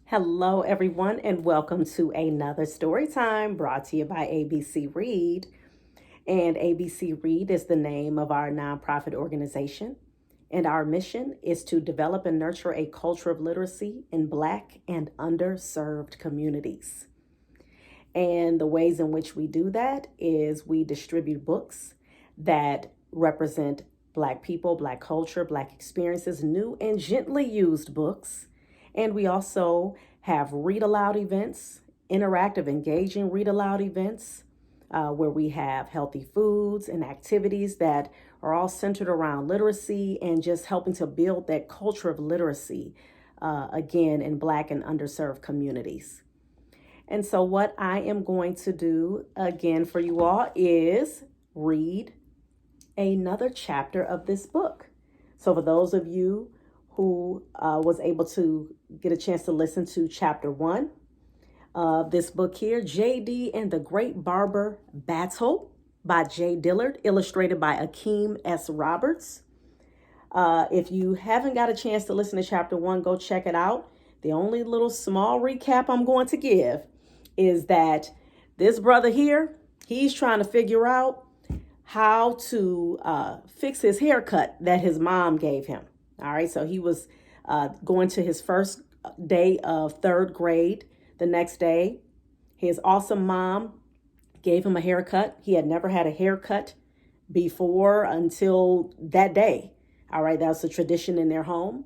Hello, everyone, and welcome to another story time brought to you by ABC Read. And ABC Read is the name of our nonprofit organization. And our mission is to develop and nurture a culture of literacy in Black and underserved communities. And the ways in which we do that is we distribute books that represent Black people, Black culture, Black experiences, new and gently used books. And we also have read aloud events, interactive, engaging read aloud events, where we have healthy foods and activities that are all centered around literacy and just helping to build that culture of literacy, again, in Black and underserved communities. And so, what I am going to do again for you all is read another chapter of this book. So, for those of you who was able to get a chance to listen to chapter 1 of this book here, JD and the Great Barber Battle by Dillard, illustrated by Akeem S. Roberts. If you haven't got a chance to listen to chapter 1, go check it out. The only little small recap I'm going to give is that this brother here, he's trying to figure out how to fix his haircut that his mom gave him. All right, so he was going to his first day of third grade. The next day, his awesome mom gave him a haircut. He had never had a haircut before until that day. All right, that was a tradition in their home.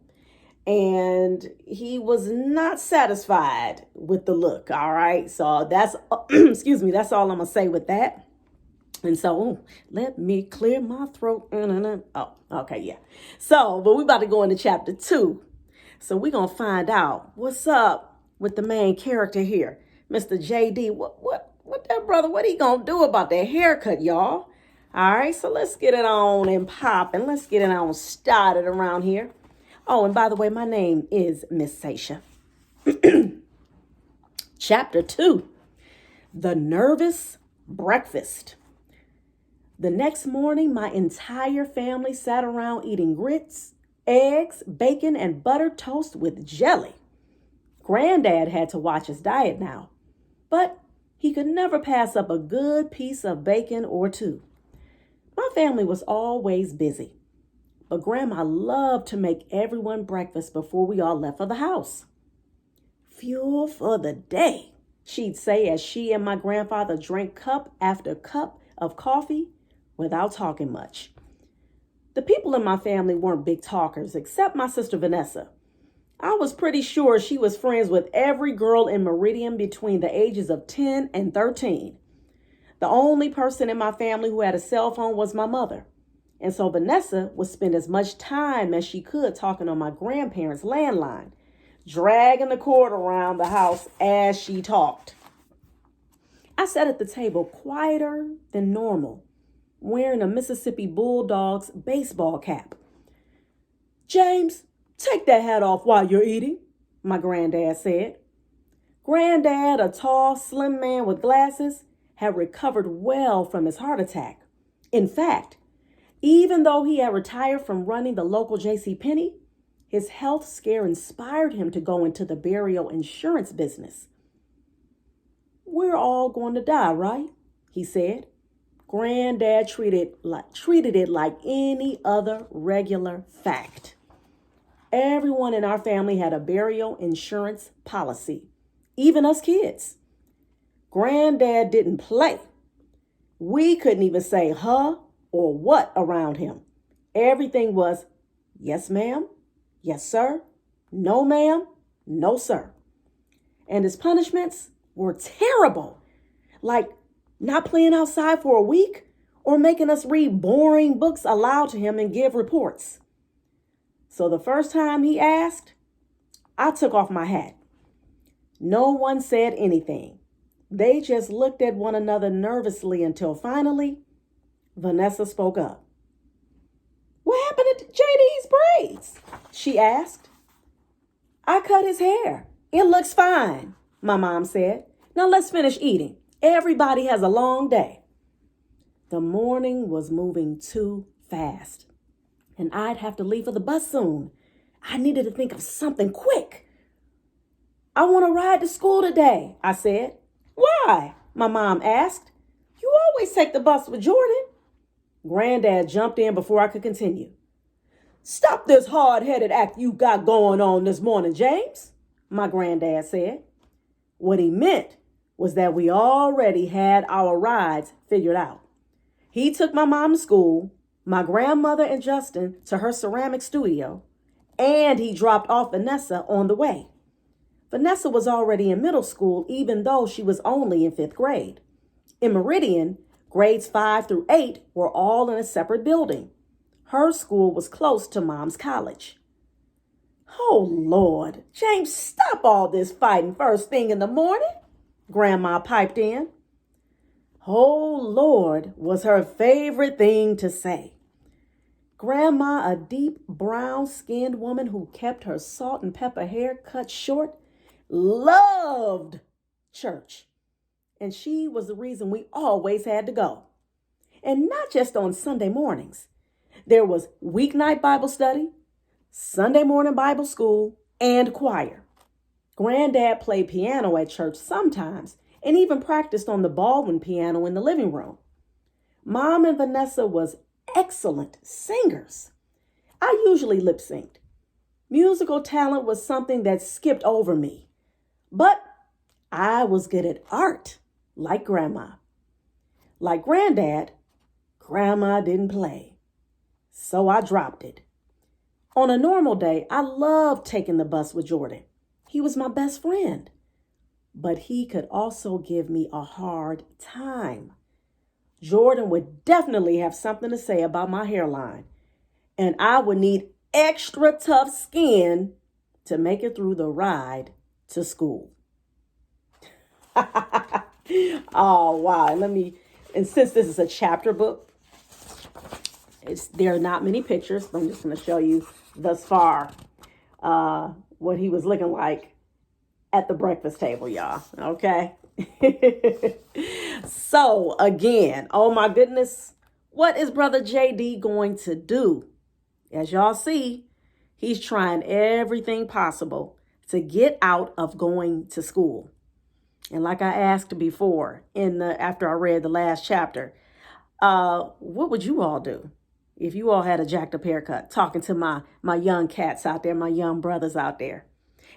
And he was not satisfied with the look. All right, so that's, excuse me, that's all I'm going to say with that. And so let me clear my throat. Oh, okay, yeah. So, but we about to go into chapter 2. So we're going to find out what's up with the main character here, Mr. JD. What that brother, what he going to do about that haircut, y'all? All right, so let's get it on and popping. Let's get it on started around here. Oh, and by the way, my name is Miss Sasha. Chapter 2, The Nervous Breakfast. The next morning, my entire family sat around eating grits, eggs, bacon, and buttered toast with jelly. Granddad had to watch his diet now, but he could never pass up a good piece of bacon or two. My family was always busy, but Grandma loved to make everyone breakfast before we all left for the house. Fuel for the day, she'd say as she and my grandfather drank cup after cup of coffee without talking much. The people in my family weren't big talkers, except my sister Vanessa. I was pretty sure she was friends with every girl in Meridian between the ages of 10 and 13. The only person in my family who had a cell phone was my mother. And so Vanessa would spend as much time as she could talking on my grandparents' landline, dragging the cord around the house as she talked. I sat at the table quieter than normal, wearing a Mississippi Bulldogs baseball cap. James, take that hat off while you're eating, my granddad said. Granddad, a tall, slim man with glasses, had recovered well from his heart attack. In fact, even though he had retired from running the local JCPenney, his health scare inspired him to go into the burial insurance business. We're all going to die, right? He said. Granddad treated it like any other regular fact. Everyone in our family had a burial insurance policy, even us kids. Granddad didn't play. We couldn't even say huh or what around him. Everything was yes, ma'am, yes, sir, no, ma'am, no, sir. And his punishments were terrible, like not playing outside for a week or making us read boring books aloud to him and give reports. So the first time he asked, I took off my hat. No one said anything. They just looked at one another nervously until finally, Vanessa spoke up. What happened to JD's braids? She asked. I cut his hair. It looks fine, my mom said. Now let's finish eating. Everybody has a long day. The morning was moving too fast, and I'd have to leave for the bus soon. I needed to think of something quick. I want to ride to school today, I said. Why? My mom asked. You always take the bus with Jordan. Granddad jumped in before I could continue. Stop this hard-headed act you got going on this morning, James, my granddad said. What he meant was that we already had our rides figured out. He took my mom to school, my grandmother and Justin to her ceramic studio, and he dropped off Vanessa on the way. Vanessa was already in middle school, even though she was only in 5th grade. In Meridian, grades 5 through 8 were all in a separate building. Her school was close to Mom's college. Oh, Lord, James, stop all this fighting first thing in the morning, Grandma piped in. Oh, Lord was her favorite thing to say. Grandma, a deep brown-skinned woman who kept her salt and pepper hair cut short, loved church. And she was the reason we always had to go. And not just on Sunday mornings. There was weeknight Bible study, Sunday morning Bible school, and choir. Granddad played piano at church sometimes and even practiced on the Baldwin piano in the living room. Mom and Vanessa was excellent singers. I usually lip synced. Musical talent was something that skipped over me. But I was good at art, like Grandma. Like Granddad, Grandma didn't play. So I dropped it. On a normal day, I loved taking the bus with Jordan. He was my best friend. But he could also give me a hard time. Jordan would definitely have something to say about my hairline. And I would need extra tough skin to make it through the ride to school. Oh, wow. And since this is a chapter book, there are not many pictures. I'm just going to show you thus far what he was looking like at the breakfast table, y'all. Okay. So again, oh my goodness, what is Brother JD going to do? As y'all see, he's trying everything possible to get out of going to school. And like I asked before after I read the last chapter, what would you all do if you all had a jacked up haircut? Talking to my young cats out there, my young brothers out there.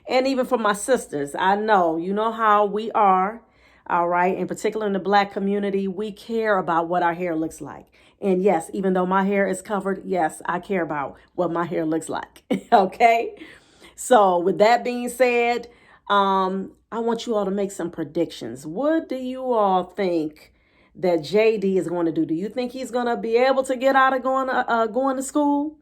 And even for my sisters, I know, you know how we are, all right? In particular in the Black community, we care about what our hair looks like. And yes, even though my hair is covered, yes, I care about what my hair looks like, okay? So with that being said, I want you all to make some predictions. What do you all think that JD is going to do? Do you think he's going to be able to get out of going to school?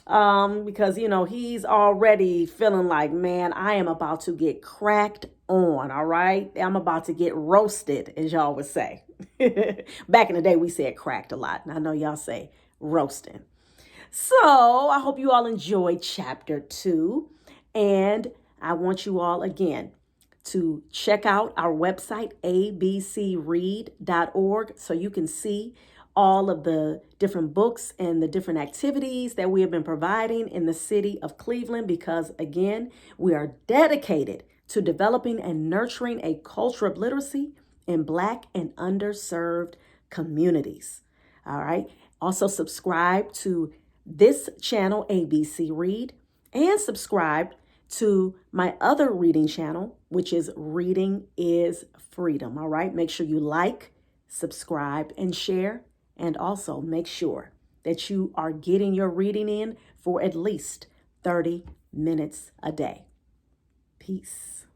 Because, you know, he's already feeling like, man, I am about to get cracked on, all right? I'm about to get roasted, as y'all would say. Back in the day, we said cracked a lot. And I know y'all say roasting. So I hope you all enjoyed chapter 2. And I want you all, again, to check out our website, abcread.org, so you can see all of the different books and the different activities that we have been providing in the city of Cleveland, because again, we are dedicated to developing and nurturing a culture of literacy in Black and underserved communities. All right. Also subscribe to this channel, ABC Read, and subscribe to my other reading channel, which is Reading is Freedom. All right. Make sure you like, subscribe, and share. And also make sure that you are getting your reading in for at least 30 minutes a day. Peace.